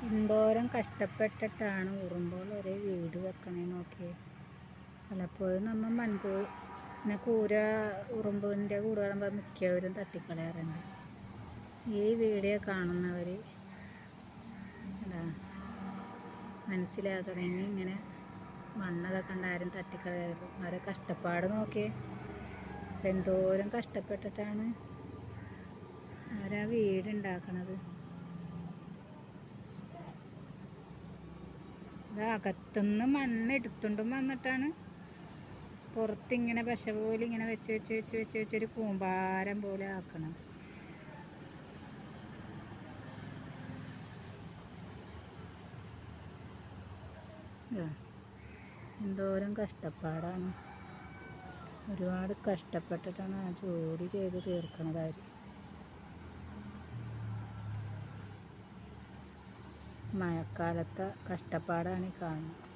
എന്തോരം കഷ്ടപ്പെട്ടിട്ടാണ് ഉറുമ്പോൾ ഒരു വീട് വെക്കണേ നോക്കിയേ. പലപ്പോഴും നമ്മൾ പിന്നെ ഉറുമ്പിൻ്റെ കൂട് കാണുമ്പോൾ മിക്കവരും തട്ടിക്കളയാറുണ്ട്. ഈ വീഡിയോ കാണുന്നവർ മനസ്സിലാക്കണമെങ്കിൽ ഇങ്ങനെ മണ്ണൊക്കെ കണ്ടാരും തട്ടിക്കളയരുത്. അവരെ കഷ്ടപ്പാട് നോക്കിയേ. എന്തോരം കഷ്ടപ്പെട്ടിട്ടാണ് അവരാ വീടുണ്ടാക്കണത്. അകത്തുനിന്ന് മണ്ണ് എടുത്തുകൊണ്ടും വന്നിട്ടാണ് പുറത്തിങ്ങനെ പശ പോലെ ഇങ്ങനെ വെച്ചൊരു കൂമ്പാരം പോലെ ആക്കണം. എന്തോരം കഷ്ടപ്പാടാണ്. ഒരുപാട് കഷ്ടപ്പെട്ടിട്ടാണ് ആ ജോലി ചെയ്ത് തീർക്കണതായിരുന്നു. മഴക്കാലത്തെ കഷ്ടപ്പാടാണ് ഈ കാണുന്നത്.